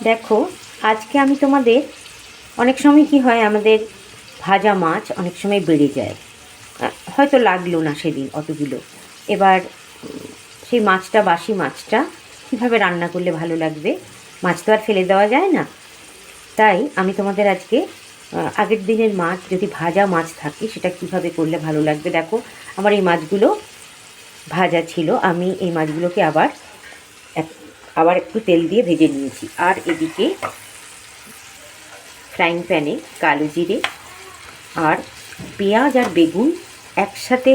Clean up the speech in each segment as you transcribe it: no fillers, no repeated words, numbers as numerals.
দেখো, আজকে আমি তোমাদের অনেক সময় কি হয়, আমাদের ভাজা মাছ অনেক সময় বেড়ে যায়, হয়তো লাগলো না সেদিন অতগুলো। এবার সেই মাছটা, বাসি মাছটা কীভাবে রান্না করলে ভালো লাগবে? মাছ তো আর ফেলে দেওয়া যায় না। তাই আমি তোমাদের আজকে আগের দিনের মাছ, যদি ভাজা মাছ থাকে, সেটা কিভাবে করলে ভালো লাগবে। দেখো, আমার এই মাছগুলো ভাজা ছিল। আমি এই মাছগুলোকে আবার একটু তেল দিয়ে ভেজে নিয়েছি। আর এদিকে ফ্রাইং প্যানে কালো জিরে আর পেঁয়াজ আর বেগুন একসাথে,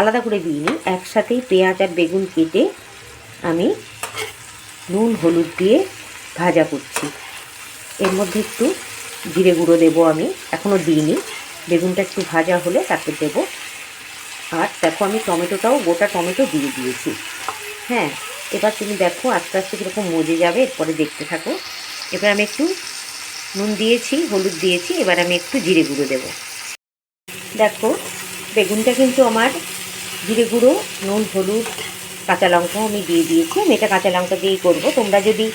আলাদা করে দিইনি, একসাথেই পেঁয়াজ আর বেগুন কেটে আমি নুন হলুদ দিয়ে ভাজা করছি। এর মধ্যে একটু জিরে গুঁড়ো দেবো, আমি এখনও দিইনি। বেগুনটা একটু ভাজা হলে তারপর দেবো। আর দেখো, আমি টমেটোটাও, গোটা টমেটো দিয়ে দিয়েছি। হ্যাঁ, এবার তুমি দেখো আস্তে আস্তে কীরকম মজে যাবে, এরপরে দেখতে থাকো। এবার আমি একটু নুন দিয়েছি, হলুদ দিয়েছি, এবার আমি একটু জিরে গুঁড়ো দেবো। দেখো, বেগুনটা কিন্তু আমার জিরে গুঁড়ো, নুন, হলুদ, কাঁচা লঙ্কাও আমি দিয়ে দিয়েছি। আমি এটা কাঁচা লঙ্কা দিয়েই করবো। তোমরা যদি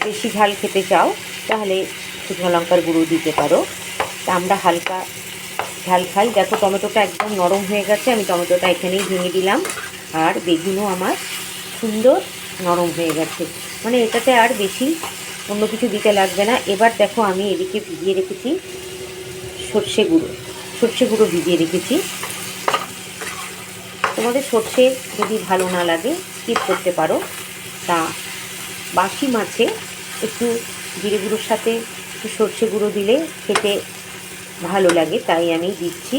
বেশি ঝাল খেতে চাও তাহলে শুকনো লঙ্কার গুঁড়ো দিতে পারো। তা আমরা হালকা ঝাল খাই। দেখো, টমেটোটা একদম নরম হয়ে গেছে। আমি টমেটোটা এখানেই ভেঙে দিলাম। আর বেগুনও আমার সুন্দর নরম হয়ে গেছে। মানে এটাতে আর বেশি অন্য কিছু দিতে লাগবে না। এবার দেখো, আমি এদিকে ভিজিয়ে রেখেছি সর্ষে গুঁড়ো ভিজিয়ে রেখেছি। তোমাদের সর্ষে যদি ভালো না লাগে স্কিপ করতে পারো। তা বাসি মাছে একটু জিরে গুঁড়োর সাথে একটু সর্ষে গুঁড়ো দিলে খেতে ভালো লাগে, তাই আমি দিচ্ছি।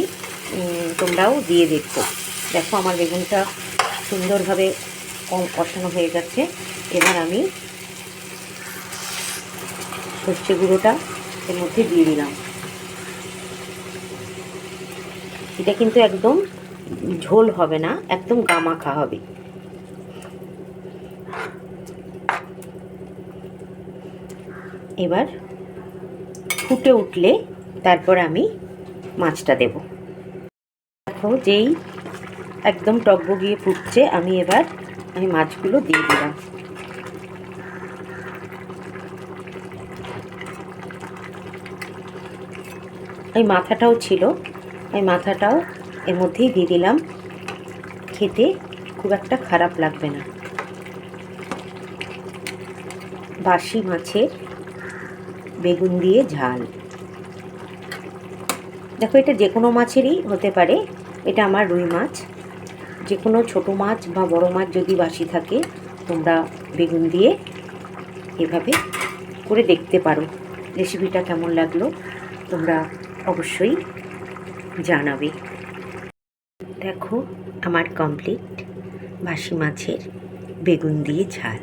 তোমরাও দিয়ে দেখো। দেখো, আমার বেগুনটা সুন্দরভাবে কষানো হয়ে গেছে। এবার আমি সর্ষে গুঁড়োটা এর মধ্যে দিয়ে দিলাম। এটা কিন্তু একদম ঝোল হবে না, একদম গামাখা হবে। এবার ফুটে উঠলে তারপর আমি মাছটা দেব। দেখো, যেই একদম টকবগিয়ে ফুটছে, আমি মাছগুলো দিয়ে দিলাম। এই মাথাটাও ছিল, এই মাথাটাও এর মধ্যেই দিয়ে দিলাম। খেতে খুব একটা খারাপ লাগবে না। বাসি মাছের বেগুন দিয়ে ঝাল। দেখো, এটা যে কোনো মাছেরই হতে পারে। এটা আমার রুই মাছ। যে কোনো ছোটো মাছ বা বড় মাছ যদি বাসি থাকে, তোমরা বেগুন দিয়ে এভাবে করে দেখতে পারো। রেসিপিটা কেমন লাগলো তোমরা অবশ্যই জানাবে। দেখো, আমার কমপ্লিট বাসি মাছের বেগুন দিয়ে ঝাল।